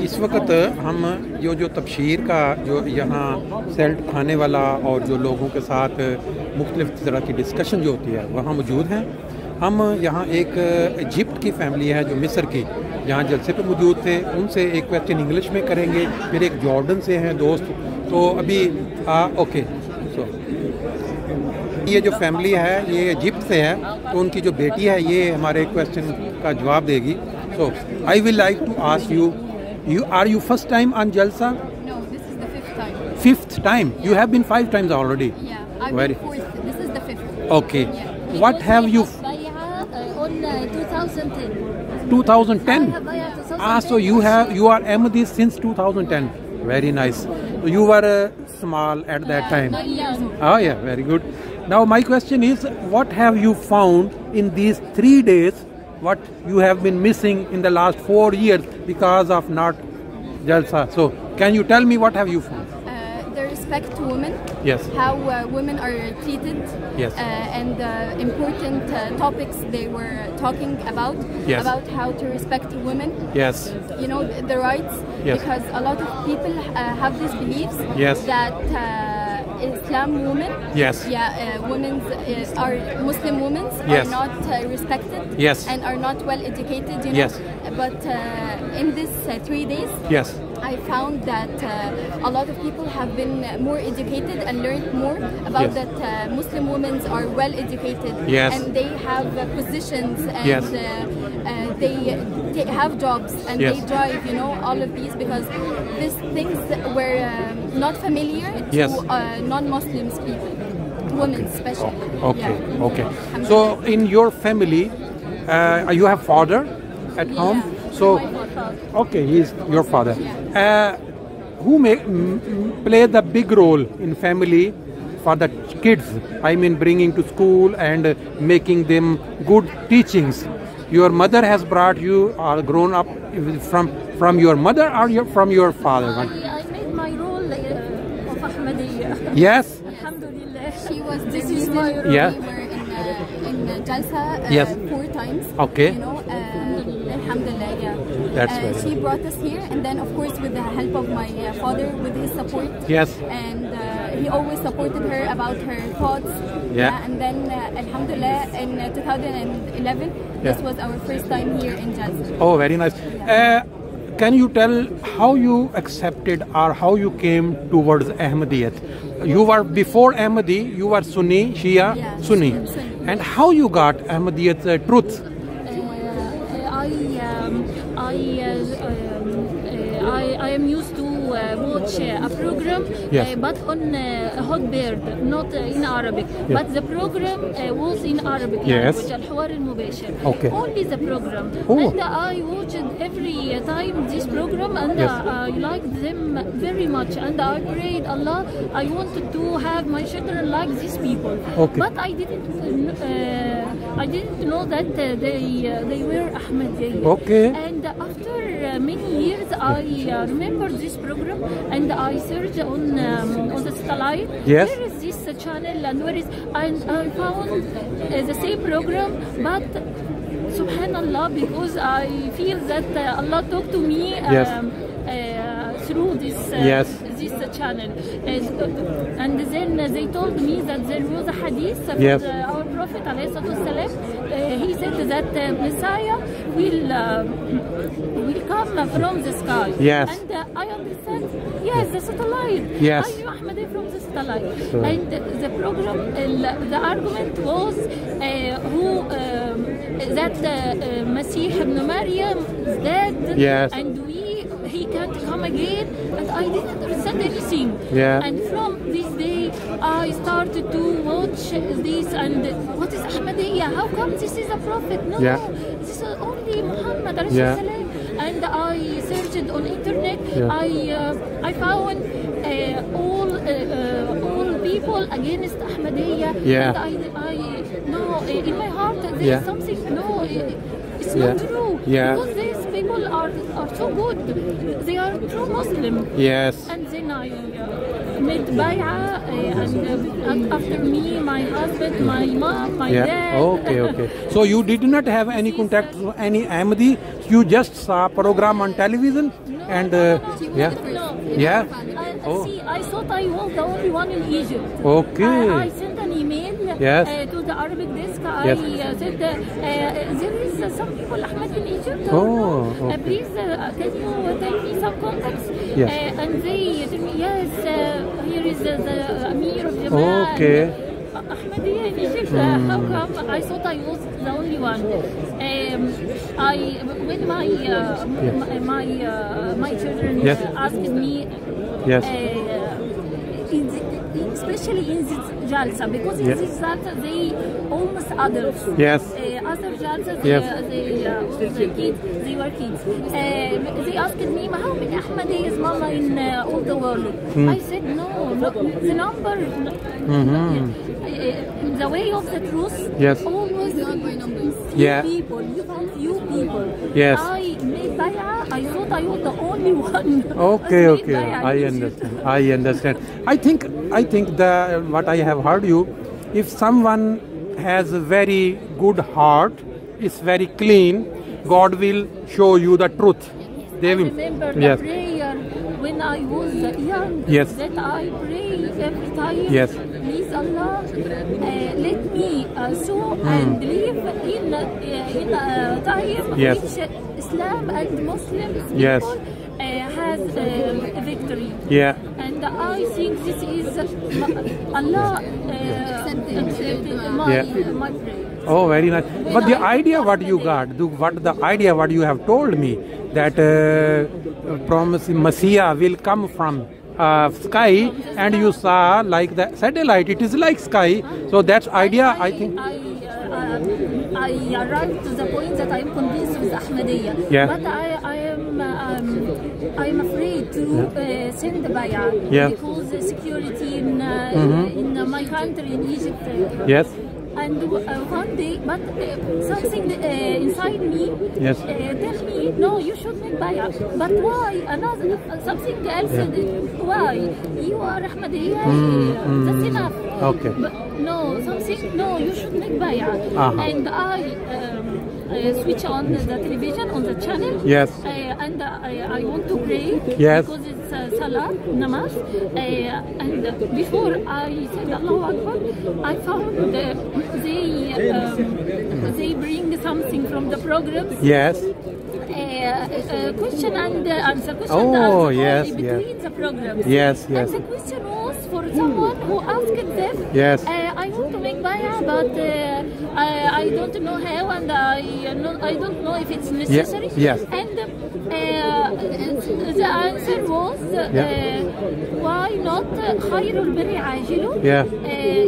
اس وقت ہم جو تبشیر کا جو یہاں سیلٹ کھانے والا اور جو لوگوں کے ساتھ مختلف طرح کی ڈسکشن جو ہوتی ہے وہاں موجود ہیں. ہم یہاں ایک ایجپٹ کی فیملی ہے جو مصر کی یہاں جلسے پہ موجود تھے, ان سے ایک کویسچن انگلش میں کریں گے. پھر ایک جارڈن سے ہیں دوست, تو ابھی اوکے. سو یہ جو فیملی ہے یہ ایجپٹ سے ہے, تو ان کی جو بیٹی ہے یہ ہمارے کویسچن کا جواب دے گی. So I will like to ask you, are you first time on Jalsa? No, this is the 5th time. 5th time? You have been 5 times already. Yeah, I've been 4th. This is the 5th. Okay. Yeah. What have you? On 2010. 2010. So you are Ahmadi since 2010. Very nice. So you were small at that time. 9 years old. Oh yeah, very good. Now my question is, what have you found in these 3 days? What you have been missing in the last 4 years because of not Jalsa? So can you tell me what have you found? The respect to women. Yes. How women are treated. Yes. And important topics they were talking about. Yes. About how to respect women. Yes. You know, the rights. Yes. Because a lot of people have these beliefs. Yes. That Islam women. Yes. Yeah, women's are Muslim women. Yes. Are not respected. Yes. And are not well educated. You know. Yes. But in this 3 days. Yes. I found that a lot of people have been more educated and learned more about Yes. that Muslim women are well educated. Yes. And they have positions and Yes. They have jobs and Yes. they drive, you know, all of these because these things were not familiar to Yes. non-Muslims people, women especially. Okay. Yeah. Okay. So in your family, you have father at home. So okay, he is your father. Who play the big role in family for the kids? I mean, bringing to school and making them good teachings. Your mother has brought you or grown up from your mother or from your father? I made my role of Ahmadiyya. Yes. Alhamdulillah. She was This is my role. Yeah. We were in Jalsa Yes. 4 times. Okay. You know, alhamdulillah, yeah. That's very she brought us here, and then of course with the help of my father, with his support. Yes. And he always supported her about her thoughts. Yeah. And then alhamdulillah in 2011, this was our first time here in Jalsa. Oh, very nice. Can you tell how you accepted or how you came towards Ahmadiyyat? You were before Ahmadi, you were Sunni, Shia, Yeah, Sunni. Sunni. And how you got Ahmadiyyat's truth? I am used to watch a program, Yes. but on Hotbird, not in Arabic. Yes. But the program was in Arabic Yes. language, الحوار المباشر. Okay. Only the program. Oh. And I watched every time this program, and Yes. I liked them very much. And I prayed Allah, I wanted to have my children like these people. Okay. But I didn't know that they were Ahmadiyya. Okay. And after many years, I remember this program, and I searched on the satellite. Yes. Where is this channel, and I found the same program, but subhanallah, because I feel that Allah talked to me Yes. through this Yes. this channel, and then they told me that there was a hadith of Yes. our Prophet ﷺ. He said that Messiah will come from the sky. Yes. And I understand. Yes, the satellite. Yes. I knew Ahmadi from the satellite. Sure. And the program, the argument was that Masih ibn Maryam is dead. Yes. And he can't come again, and I didn't understand anything. Yeah. And from this day, I started to watch this, and what is Ahmadiyya? How come this is a prophet? No, Yeah. this is only Muhammad Yeah. salam. And I searched on internet. Yeah. I found all people against Ahmadiyya. Yeah. And I no, in my heart there Yeah. is something. No, it's Yeah. not true. Yeah. Because these people are so good. They are true Muslim. Yes. And then I made bay'ah, and after me, my husband, my mom, my dad. Okay. So you did not have any contact with any Ahmadi? You just saw program on television? No, and She was yeah, the first. yeah. Oh. See, I thought I was the only one in Egypt. Okay. I sent an email Yes. to the Arabic desk. Yes. I said there is some people Ahmad in Egypt. Oh, okay. Please, can you tell me some contacts? Yes. And they told me, yes, here is the Amir of Jamal. Okay. Ahmadiyya in Egypt. How come? I thought I was the only one. When my children Yes. asked me, Yes. especially in this jalsa, because in Yes. this jalsa they almost adults. Yes. Other jalsa, Yes. the kids, they were kids. They asked me, how many Ahmadiyyas mama in all the world? I said, no, the number, the way of the truth, Yes. always Not by numbers. Yeah. people, you found few people. Yes. I made bay'ah, I thought I was the only one. Okay, who okay. made bay'ah I in Egypt. understand. I understand. I think the what I have heard you, if someone has a very good heart, is very clean, God will show you the truth. They I will. remember the Yes. prayer when I was young. Yes. That I pray every time. Yes. Please Allah, let me sow and live in time Yes. which Islam and Muslims Yes. people has victory. Yeah. And I think this is Allah accepted my prayer. Oh, very nice. But the idea what you got, what you have told me, that promise Messiah will come from sky, and you saw like the satellite, it is like sky. So that's idea, I think. I arrived to the point that I am convinced with Ahmadiyya. Yeah. But I am afraid to send the bay'ah. Yeah. Because the security in my country, in Egypt. Yes. And one day, but something inside me Yes. tell me, no, you should make bay'ah. But why? Another something else. Why? You are Ahmadiyya. That's enough. Okay. But no, something. No, you should make bay'ah. And I switch on the television on the channel. Yes. And I want to pray. Yes. Because it's salah, namaz. And before I said Allahu Akbar, I found they bring something from the programs. Yes. Question and answer. Question Oh, and answer yes, between the programs. Yes, yes. And the question was for someone who asked them. Yes. I want to make bay'ah, but I don't know how, and I don't know if it's necessary. Yes. And the answer was, why not khayrul birri ajilu? Yeah.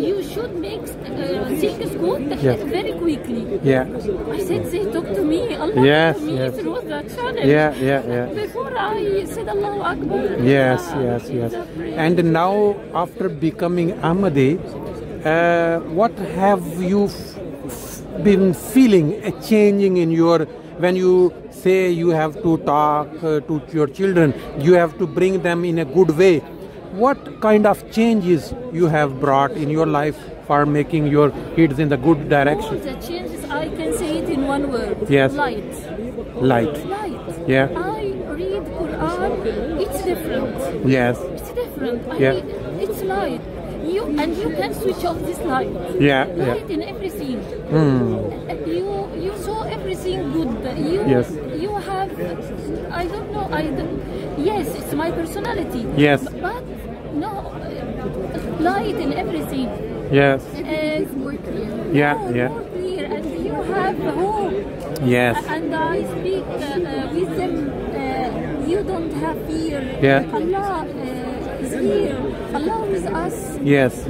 You should make things good very quickly. Yeah. I said, they talk to me. Allah Yes, talk to me yes. through the channel. Yeah. Before I said Allahu Akbar. Yes. And now, after becoming Ahmadi, what have you been feeling changing in your, when you say you have to talk to your children, you have to bring them in a good way. What kind of changes you have brought in your life for making your kids in the good direction? All the changes, I can say it in one word. Yes. Light. Light. Yeah. I read Quran, it's different. Yes. It's different. It's light. You can switch off this light. Light in everything. You saw everything good. You have, I don't know, yes, it's my personality. Yes. But no, light in everything. Yes. It's more clear. More clear, and you have hope. Yes. And I speak with them. You don't have fear. Allah is here. Allah is us. Yes.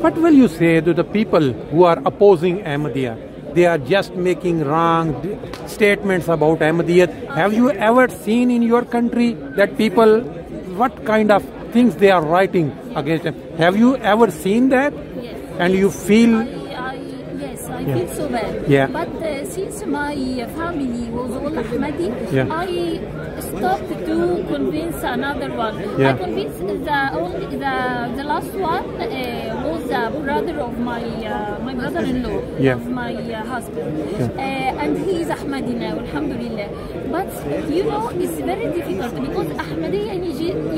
What will you say to the people who are opposing Ahmadiyya? They are just making wrong statements about Ahmadiyya. Have you ever seen in your country that people, what kind of things they are writing against them? Have you ever seen that? Yes. And you feel... Yes, I feel so bad. Yeah. But since my family was all Ahmadi, Yeah. I stopped to convince another one. Yeah. I convinced the last one was the brother of my brother-in-law, Yeah. of my husband. Yeah. And he is Ahmadi now, alhamdulillah. But you know, it's very difficult because Ahmadiyya in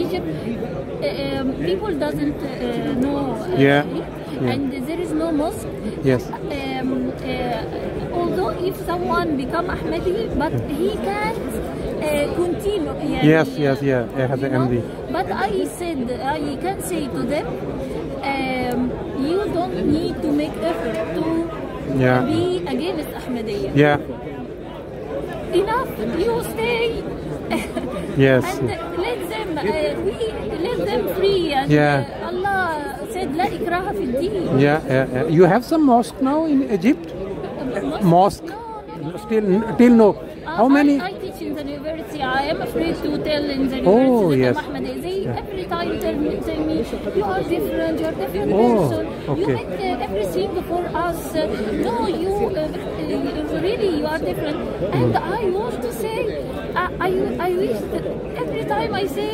Egypt, people doesn't know Yeah. it, Yeah. and there is no mosque. Yes. Although if someone become Ahmadi, but he can't continue. Yes, yes, yeah. It has You an know? MD. But I can say to them, you don't need to make effort to Yeah. be against Ahmadiyya. Yeah. Enough, you stay. Yes. And let them, let them free. And Yeah. Allah said, "La ikraha fi din." Yeah, you have some mosque now in Egypt? Mosque? Till no. How many? I teach in the university. I am afraid to tell in the Oh, university yes. that I'm Ahmadi. They every time tell me, you are different, you are different Oh, person. okay. You make everything for us. No, you really you are different. And I want to say, I wish that every time I say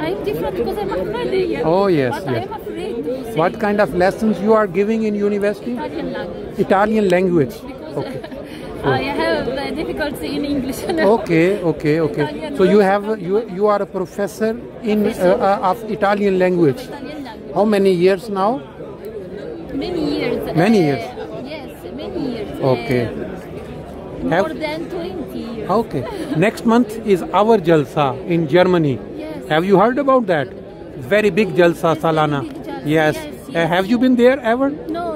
I'm different because I'm Ahmadi. Oh, yes, But yes. I am afraid to say What kind of lessons you are giving in university? Italian language. Italian language. Because Okay. I have difficulty in English. Okay. Italian So you language. have you are a professor in of Italian language. Italian language. How many years now? Many years. Many years. Yes, many years. Okay. More than 20 years. Okay. Next month is our Jalsa in Germany. Yes. Have you heard about that? Very big Jalsa Salana. big Jalsa, Yes. yes. Have you been there ever? No.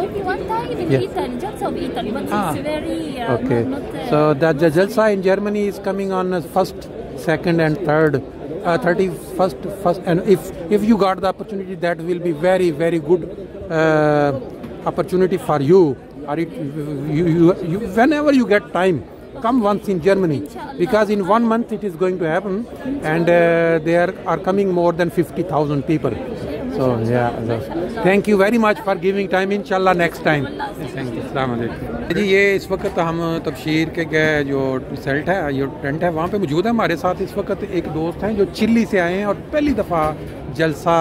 Only one time in Yeah. Italy, just of Italy, but Ah. it's very Okay. not. So the Jalsa in Germany is coming on 1st, 2nd and 3rd. 31st, and if you got the opportunity, that will be very, very good opportunity for you. Or you whenever you get time, come once in Germany, because in 1 month it is going to happen, and there are coming more than 50,000 people. So yeah, thank you very much for giving time. Inshallah next time. Thank you. Assalamu alaikum. जी ये इस वक्त हम तबशीर के जो sailed है, जो tent है, वहाँ पे मौजूद है। हमारे साथ इस वक्त एक दोस्त हैं जो चिल्ली से आए हैं और पहली दफ़ा जलसा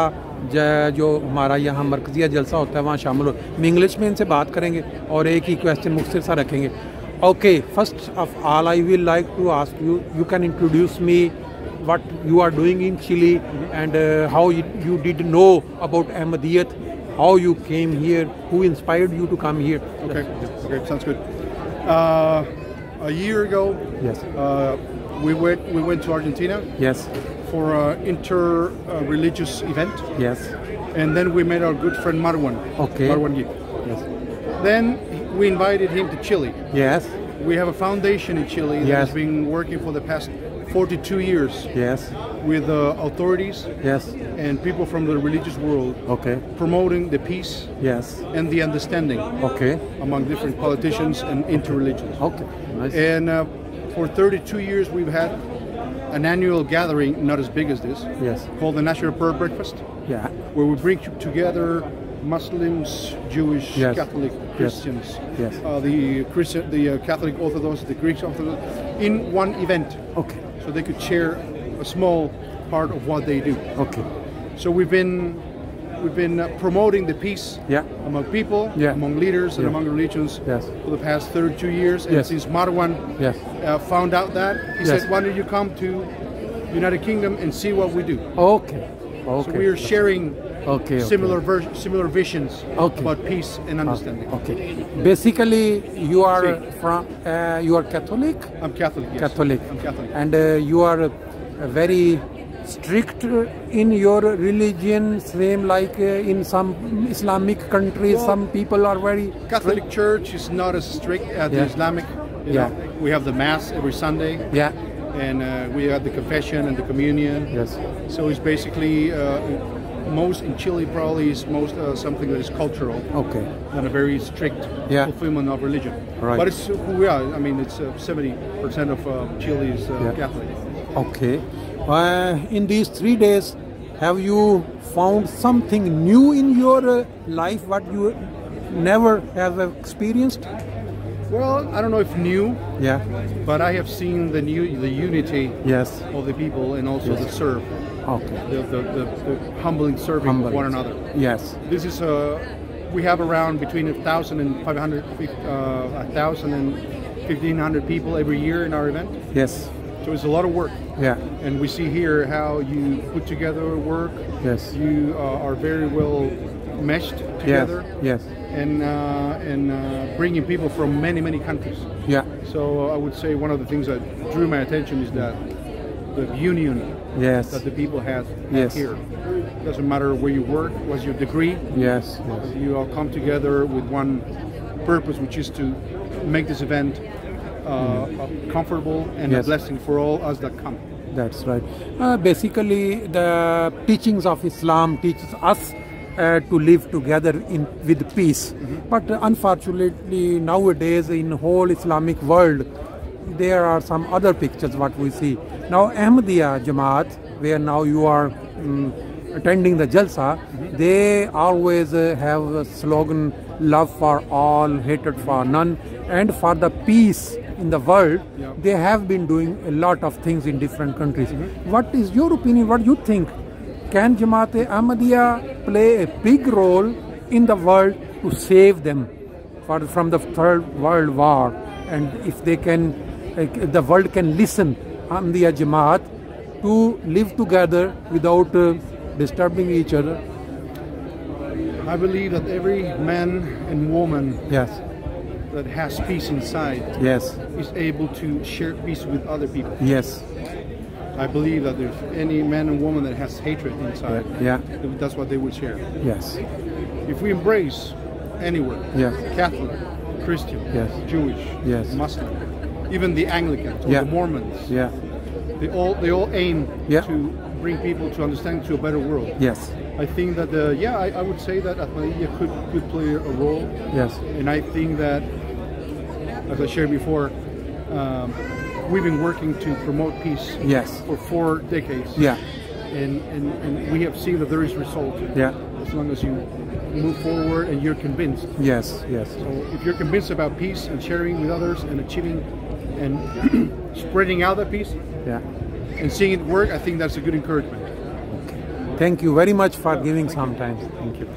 जो हमारा यहाँ मरकज़िया जलसा होता है वहाँ शामिल हो। हम इंग्लिश में इनसे बात करेंगे और एक ही क्वेश्चन मुख्तसर सा रखेंगे। Okay, first of all I will like to ask you can introduce me what you are doing in Chile and how you did know about Ahmadiyyat, how you came here, who inspired you to come here. Okay, sounds good. A year ago, Yes. We went to Argentina Yes. for an inter-religious event, Yes. and then we met our good friend Marwan. Okay. Marwan Yip. Yes. Then we invited him to Chile. Yes. We have a foundation in Chile that Yes. has been working for the past 42 years Yes. with authorities Yes. and people from the religious world, Okay. promoting the peace Yes. and the understanding Okay. among different politicians and interreligions. Okay. Nice. And for 32 years we've had an annual gathering, not as big as this, Yes. called the National Prayer Breakfast, Yeah. where we bring together Muslims, Jewish, Yes. Catholic, Christians, Yes. the Catholic Orthodox, the Greek Orthodox, in one event, Okay. so they could share a small part of what they do. Okay. So we've been promoting the peace Yeah. among people, Yeah. among leaders, and Yeah. among religions Yes. for the past 32 years. And Yes. since Marwan Yes. found out that, he Yes. said, "Why don't you come to United Kingdom and see what we do?" Okay. Okay. So we are sharing Okay. similar visions Okay. about peace and understanding. Okay. Basically, you are Si. from you are Catholic. I'm Catholic. Yes. Catholic. I'm Catholic. And you are very strict in your religion, same like in some Islamic countries. Well, some people are very Catholic Church is not as strict as the Yeah. Islamic. You Yeah. know. We have the Mass every Sunday, Yeah. and we have the confession and the communion. Yes. So it's basically most in Chile probably is most something that is cultural, Okay. than a very strict Yeah. fulfillment of religion. Right. But it's who we are. I mean, it's 70% of Chile is Yeah. Catholic. Okay. In these 3 days, have you found something new in your life? What you never have experienced? Well, I don't know if new, Yeah. but I have seen the unity Yes. of the people and also the serve, Okay. the humbling serving of one another. Yes. This is we have around between 1,000 and 1,000 and 1,500 people every year in our event. Yes. So it's a lot of work. Yeah. And we see here how you put together work. Yes. You are very well meshed together. Yes. And bringing people from many countries. Yeah. So I would say one of the things that drew my attention is that the union Yes. that the people have Yes. here. Doesn't matter where you work, what's your degree. Yes. You all come together with one purpose, which is to make this event comfortable and Yes. a blessing for all us that come. That's right. Basically, the teachings of Islam teaches us to live together with peace. But unfortunately, nowadays in whole Islamic world, there are some other pictures what we see. Now, Ahmadiyya Jamaat, where now you are attending the Jalsa, they always have a slogan, love for all, hatred for none, and for the peace in the world. Yeah. They have been doing a lot of things in different countries. What is your opinion? What do you think? Can Jamaat-e-Ahmadiyya play a big role in the world to save them from the Third World War? And if they can, the world can listen Ahmadiyya Jamaat to live together without disturbing each other? I believe that every man and woman Yes. that has peace inside Yes. is able to share peace with other people. Yes. I believe that if any man and woman that has hatred inside, Yeah. that's what they would share. Yes. If we embrace anywhere, Yes. Catholic, Christian, Yes. Jewish, Yes. Muslim, even the Anglicans or Yeah. the Mormons, Yeah. they all aim Yeah. to bring people to understand to a better world. Yes. I think that I would say that Ahmadiyya could play a role. Yes. And I think that, as I shared before, we've been working to promote peace Yes. for 4 decades. Yeah. And we have seen that there is result. Yeah. As long as you move forward and you're convinced. Yes. Yes. So if you're convinced about peace and sharing with others and achieving and spreading out that peace Yeah. and seeing it work, I think that's a good encouragement. Thank you very much for giving some time. Thank you.